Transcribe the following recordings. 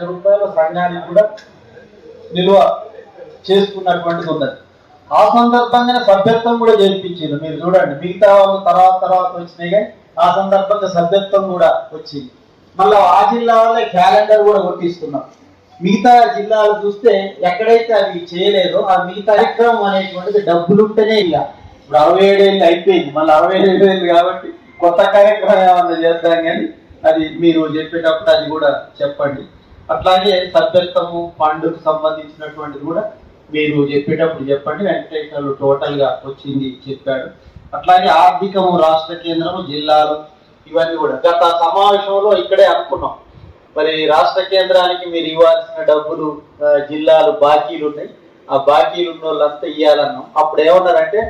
రూపాయల సంఘానికి కూడా నిల్వ చేసుకున్నటువంటిది ఉన్నది. ఆ సందర్భంగానే సభ్యత్వం కూడా చేర్పించింది. మీరు చూడండి, మిగతా వాళ్ళు తర్వాత వచ్చినాయి కానీ ఆ సందర్భంగా సభ్యత్వం కూడా వచ్చింది. మళ్ళీ ఆ జిల్లా వాళ్ళే క్యాలెండర్ కూడా కొట్టిస్తున్నాం. మిగతా జిల్లాలు చూస్తే ఎక్కడైతే అవి చేయలేదో ఆ మిగతా కార్యక్రమం అనేటువంటిది డబ్బులుంటేనే ఇలా. ఇప్పుడు 67 ఏళ్ళు అయిపోయింది, మళ్ళీ 67 ఏళ్ళు కాబట్టి కొత్త కార్యక్రమం ఏమన్నా చేద్దాం కానీ అది మీరు చెప్పేటప్పుడు అది కూడా చెప్పండి. అట్లాగే సభ్యత్వము ఫండ్కు సంబంధించినటువంటిది కూడా మీరు చెప్పేటప్పుడు చెప్పండి. వెంకటేశ్వర్లు టోటల్ గా వచ్చింది చెప్పాడు. అట్లాగే ఆర్థికము రాష్ట్ర కేంద్రము జిల్లాలు ఇవన్నీ కూడా గత సమావేశంలో ఇక్కడే అనుకున్నాం. మరి రాష్ట్ర కేంద్రానికి మీరు ఇవ్వాల్సిన డబ్బులు జిల్లాలు బాకీలు ఉన్నాయి, ఆ బాకీలు ఉన్న వాళ్ళంతా ఇవ్వాలన్నాం. అప్పుడు ఏమన్నారంటే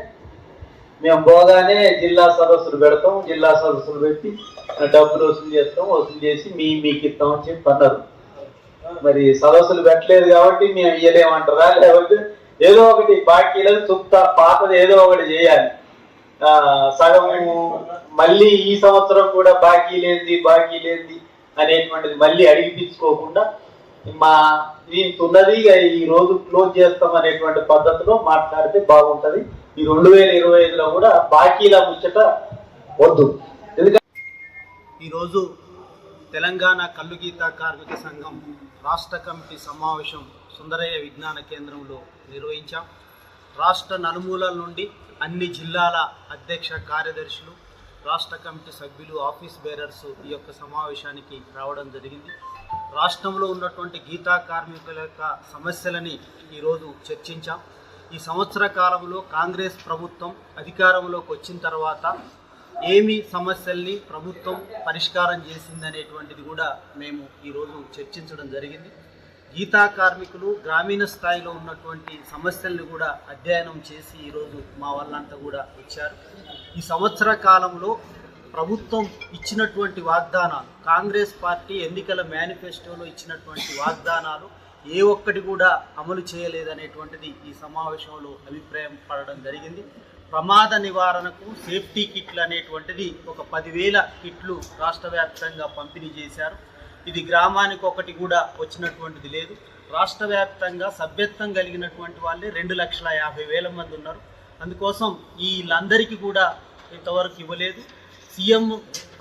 మేము పోగానే జిల్లా సదస్సులు పెడతాం, జిల్లా సదస్సులు పెట్టి డబ్బులు వసూలు చేస్తాం, వసూలు చేసి మీకు ఇస్తామని చెప్పి అన్నారు. మరి సదస్సులు పెట్టలేదు కాబట్టి మేము ఇయ్యలేమంటారా, లేకపోతే ఏదో ఒకటి బాకీలను చుక్తా పాతది ఏదో ఒకటి చేయాలి. సగం మళ్ళీ ఈ సంవత్సరం కూడా బాకీ లేనిది అనేటువంటిది మళ్ళీ అడిగిపించుకోకుండా దీంతున్నది ఈ రోజు క్లోజ్ చేస్తాం అనేటువంటి పద్ధతిలో మాట్లాడితే బాగుంటది. ఈ 2025లో కూడా బాకీల ముచ్చట వద్దు. ఎందుకంటే ఈరోజు తెలంగాణ కల్లుగీత కార్మిక సంఘం రాష్ట్ర కమిటీ సమావేశం సుందరయ్య విజ్ఞాన కేంద్రంలో నిర్వహించాం. రాష్ట్ర నలుమూలల నుండి అన్ని జిల్లాల అధ్యక్ష కార్యదర్శులు, రాష్ట్ర కమిటీ సభ్యులు, ఆఫీస్ బేరర్స్ ఈ యొక్క సమావేశానికి రావడం జరిగింది. రాష్ట్రంలో ఉన్నటువంటి గీతా కార్మికుల యొక్క సమస్యలని ఈరోజు చర్చించాం. ఈ సంవత్సర కాలంలో కాంగ్రెస్ ప్రభుత్వం అధికారంలోకి వచ్చిన తర్వాత ఏమి సమస్యల్ని ప్రభుత్వం పరిష్కారం చేసిందనేటువంటిది కూడా మేము ఈరోజు చర్చించడం జరిగింది. గీతా కార్మికులు గ్రామీణ స్థాయిలో ఉన్నటువంటి సమస్యలను కూడా అధ్యయనం చేసి ఈరోజు మా వాళ్ళంతా కూడా వచ్చారు. ఈ సంవత్సర కాలంలో ప్రభుత్వం ఇచ్చినటువంటి వాగ్దానాలు, కాంగ్రెస్ పార్టీ ఎన్నికల మేనిఫెస్టోలో ఇచ్చినటువంటి వాగ్దానాలు ఏ ఒక్కటి కూడా అమలు చేయలేదనేటువంటిది ఈ సమావేశంలో అభిప్రాయం పడడం జరిగింది. ప్రమాద నివారణకు సేఫ్టీ కిట్లు అనేటువంటిది ఒక 10,000 కిట్లు రాష్ట్ర వ్యాప్తంగా పంపిణీ చేశారు. ఇది గ్రామానికి ఒకటి కూడా వచ్చినటువంటిది లేదు. రాష్ట్ర వ్యాప్తంగా సభ్యత్వం కలిగినటువంటి వాళ్ళే 2,50,000 మంది ఉన్నారు. అందుకోసం వీళ్ళందరికీ కూడా ఇంతవరకు ఇవ్వలేదు. సీఎం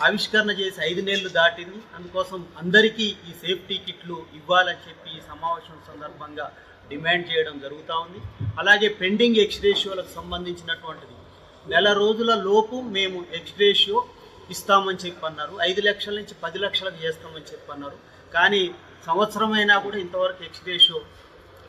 ఆవిష్కరణ చేసి 5 నెలలు దాటింది. అందుకోసం అందరికీ ఈ సేఫ్టీ కిట్లు ఇవ్వాలని చెప్పి ఈ సమావేశం సందర్భంగా డిమాండ్ చేయడం జరుగుతూ ఉంది. అలాగే పెండింగ్ ఎక్స్‌రేషియోలకు సంబంధించినటువంటిది నెల రోజుల లోపు మేము ఎక్స్‌రేషియో ఇస్తామని చెప్పి అన్నారు. 5 లక్షల నుంచి 10 లక్షలకు చేస్తామని చెప్పి అన్నారు. కానీ సంవత్సరమైనా కూడా ఇంతవరకు ఎక్స్‌రేషియో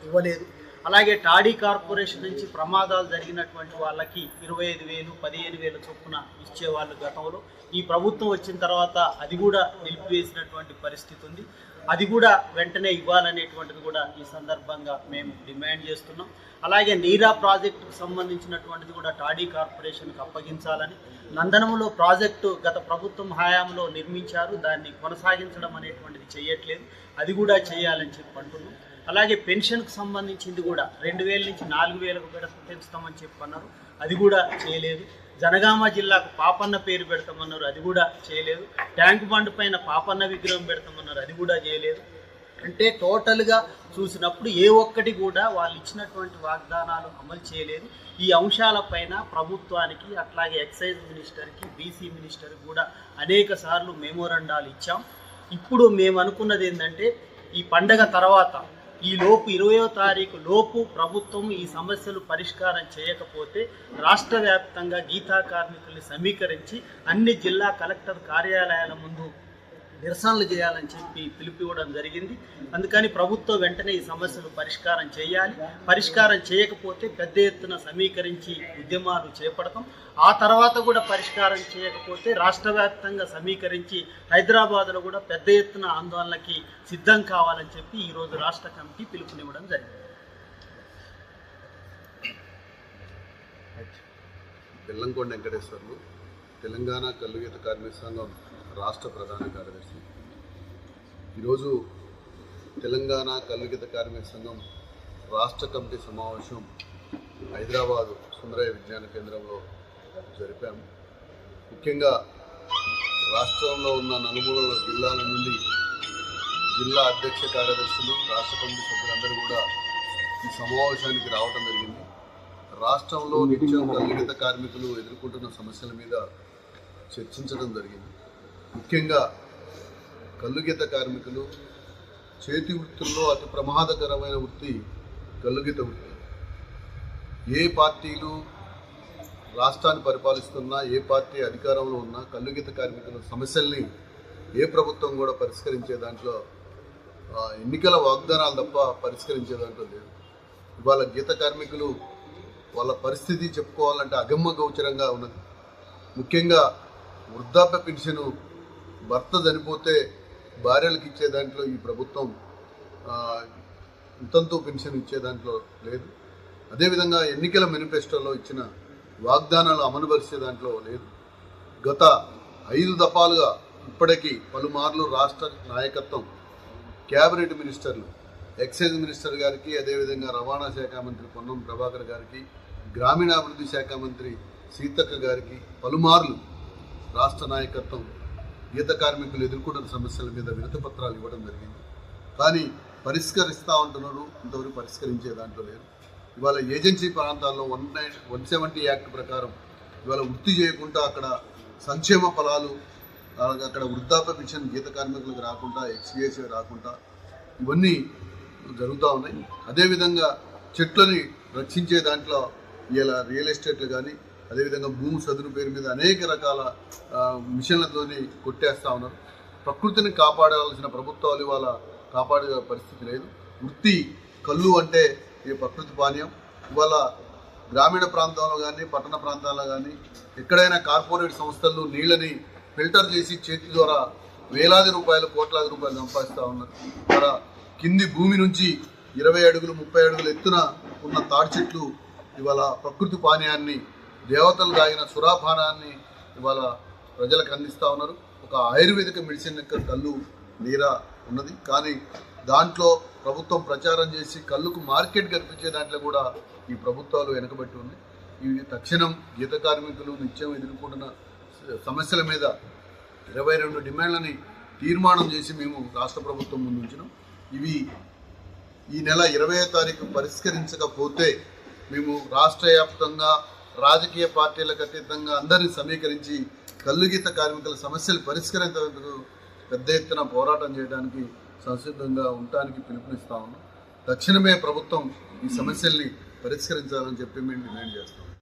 ఇవ్వలేదు. అలాగే టాడీ కార్పొరేషన్ నుంచి ప్రమాదాలు జరిగినటువంటి వాళ్ళకి 25,000, 15,000 చొప్పున ఇచ్చేవాళ్ళు గతంలో. ఈ ప్రభుత్వం వచ్చిన తర్వాత అది కూడా నిలిపివేసినటువంటి పరిస్థితి ఉంది. అది కూడా వెంటనే ఇవ్వాలనేటువంటిది కూడా ఈ సందర్భంగా మేము డిమాండ్ చేస్తున్నాం. అలాగే నీరా ప్రాజెక్టుకు సంబంధించినటువంటిది కూడా టాడీ కార్పొరేషన్కి అప్పగించాలని, నందనంలో ప్రాజెక్టు గత ప్రభుత్వం హయాంలో నిర్మించారు, దాన్ని కొనసాగించడం అనేటువంటిది చేయట్లేదు, అది కూడా చేయాలని చెప్పి అంటున్నాం. అలాగే పెన్షన్కు సంబంధించింది కూడా 2,000 నుంచి 4,000కు పెంచుతామని చెప్పి అన్నారు, అది కూడా చేయలేదు. జనగామ జిల్లాకు పాపన్న పేరు పెడతామన్నారు, అది కూడా చేయలేదు. ట్యాంక్ బండ్ పైన పాపన్న విగ్రహం పెడతామన్నారు, అది కూడా చేయలేదు. అంటే టోటల్గా చూసినప్పుడు ఏ ఒక్కటి కూడా వాళ్ళు ఇచ్చినటువంటి వాగ్దానాలు అమలు చేయలేదు. ఈ అంశాలపైన ప్రభుత్వానికి, అట్లాగే ఎక్సైజ్ మినిస్టర్కి, బీసీ మినిస్టర్కి కూడా అనేక సార్లు మెమోరండాలు ఇచ్చాం. ఇప్పుడు మేము అనుకున్నది ఏంటంటే ఈ పండగ తర్వాత ఈ లోపు 20వ తారీఖు లోపు ప్రభుత్వం ఈ సమస్యలు పరిష్కారం చేయకపోతే రాష్ట్ర వ్యాప్తంగా గీతా కార్మికుల్ని సమీకరించి అన్ని జిల్లా కలెక్టర్ కార్యాలయాల ముందు నిరసనలు చేయాలని చెప్పి పిలుపివ్వడం జరిగింది. అందుకని ప్రభుత్వం వెంటనే ఈ సమస్యలు పరిష్కారం చేయాలి. పరిష్కారం చేయకపోతే పెద్ద ఎత్తున సమీకరించి ఉద్యమాలు చేపడతాం. ఆ తర్వాత కూడా పరిష్కారం చేయకపోతే రాష్ట్ర వ్యాప్తంగా సమీకరించి హైదరాబాద్లో కూడా పెద్ద ఎత్తున ఆందోళనకి సిద్ధం కావాలని చెప్పి ఈరోజు రాష్ట్ర కమిటీ పిలుపునివ్వడం జరిగింది. బెల్లంకొండ వెంకటేశ్వర్లు, తెలంగాణ కల్లుగీత కార్మిక సంఘం రాష్ట్ర ప్రధాన కార్యదర్శి. ఈరోజు తెలంగాణ కల్లుగీత కార్మిక సంఘం రాష్ట్ర కమిటీ సమావేశం హైదరాబాదు సుందరయ్య విజ్ఞాన కేంద్రంలో జరిపాము. ముఖ్యంగా రాష్ట్రంలో ఉన్న నలుమూలల జిల్లాల నుండి జిల్లా అధ్యక్ష కార్యదర్శులు, రాష్ట్ర కమిటీ సభ్యులందరూ కూడా ఈ సమావేశానికి రావడం జరిగింది. రాష్ట్రంలో నిత్యం కల్లుగీత కార్మికులు ఎదుర్కొంటున్న సమస్యల మీద చర్చించడం జరిగింది. ముఖ్యంగా కల్లుగీత కార్మికులు చేతి వృత్తుల్లో అతి ప్రమాదకరమైన వృత్తి కల్లుగీత వృత్తి. ఏ పార్టీలు రాష్ట్రాన్ని పరిపాలిస్తున్నా, ఏ పార్టీ అధికారంలో ఉన్నా కల్లుగీత కార్మికుల సమస్యల్ని ఏ ప్రభుత్వం కూడా పరిష్కరించే దాంట్లో ఎన్నికల వాగ్దానాలు తప్ప పరిష్కరించే దాంట్లో లేదు. ఇవాళ గీత కార్మికులు వాళ్ళ పరిస్థితి చెప్పుకోవాలంటే అగమ్య గోచరంగా ఉన్నది. ముఖ్యంగా వృద్ధాప్య పెన్షన్ భర్త చనిపోతే భార్యలకు ఇచ్చే దాంట్లో ఈ ప్రభుత్వం ఇంతంతో పెన్షన్ ఇచ్చే దాంట్లో లేదు. అదేవిధంగా ఎన్నికల మేనిఫెస్టోలో ఇచ్చిన వాగ్దానాలు అమలుపరిచే దాంట్లో లేదు. గత 5 దఫాలుగా ఇప్పటికీ పలుమార్లు రాష్ట్ర నాయకత్వం, క్యాబినెట్ మినిస్టర్లు, ఎక్సైజ్ మినిస్టర్ గారికి, అదేవిధంగా రవాణా శాఖ మంత్రి పొన్నం ప్రభాకర్ గారికి, గ్రామీణాభివృద్ధి శాఖ మంత్రి సీతక్క గారికి పలుమార్లు రాష్ట్ర నాయకత్వం గీత కార్మికులు ఎదుర్కొంటున్న సమస్యల మీద వినతి పత్రాలు ఇవ్వడం జరిగింది. కానీ పరిష్కరిస్తూ ఉంటున్నారు, ఇంతవరకు పరిష్కరించే దాంట్లో లేదు. ఇవాళ ఏజెన్సీ ప్రాంతాల్లో 170 యాక్ట్ ప్రకారం ఇవాళ వృత్తి చేయకుండా అక్కడ సంక్షేమ ఫలాలు, అక్కడ వృద్ధాప్య పెన్షన్ గీత కార్మికులకు రాకుండా, ఎక్స్పీఎస్ రాకుండా ఇవన్నీ జరుగుతూ ఉన్నాయి. అదేవిధంగా చెట్లని రక్షించే దాంట్లో ఇలా రియల్ ఎస్టేట్లు కానీ, అదేవిధంగా భూమి సదును పేరు మీద అనేక రకాల మిషన్లతోని కొట్టేస్తూ ఉన్నారు. ప్రకృతిని కాపాడాల్సిన ప్రభుత్వాలు ఇవాళ కాపాడే పరిస్థితి లేదు. వృత్తి కళ్ళు అంటే ఈ ప్రకృతి పానీయం. ఇవాళ గ్రామీణ ప్రాంతంలో కానీ, పట్టణ ప్రాంతాల్లో కానీ ఎక్కడైనా కార్పొరేట్ సంస్థలు నీళ్ళని ఫిల్టర్ చేసి చేతి ద్వారా వేలాది రూపాయలు, కోట్లాది రూపాయలు సంపాదిస్తూ ఉన్నారు. ఇక్కడ కింది భూమి నుంచి 20 అడుగులు 30 అడుగులు ఎత్తున ఉన్న తాడి చెట్లు ఇవాళ ప్రకృతి పానీయాన్ని, దేవతలు తాగిన సురాపానాన్ని ఇవాళ ప్రజలకు అందిస్తూ ఉన్నారు. ఒక ఆయుర్వేదిక మెడిసిన్ యొక్క కళ్ళు నీరా ఉన్నది. కానీ దాంట్లో ప్రభుత్వం ప్రచారం చేసి కళ్ళుకు మార్కెట్ కల్పించే దాంట్లో కూడా ఈ ప్రభుత్వాలు వెనకబట్టి ఉన్నాయి. ఇవి తక్షణం గీత కార్మికులు నిత్యం ఎదుర్కొంటున్న సమస్యల మీద 22 డిమాండ్లని తీర్మానం చేసి మేము రాష్ట్ర ప్రభుత్వం ముందు ఉంచినాం. ఇవి ఈ నెల 20వ తారీఖు పరిష్కరించకపోతే మేము రాష్ట్ర వ్యాప్తంగా రాజకీయ పార్టీలకు అతీతంగా అందరినీ సమీకరించి కల్లుగీత కార్మికుల సమస్యలు పరిష్కరించేందుకు పెద్ద ఎత్తున పోరాటం చేయడానికి సంసిద్ధంగా ఉండటానికి పిలుపునిస్తా ఉన్నాం. తక్షణమే ప్రభుత్వం ఈ సమస్యల్ని పరిష్కరించాలని చెప్పి మేము డిమాండ్ చేస్తాం.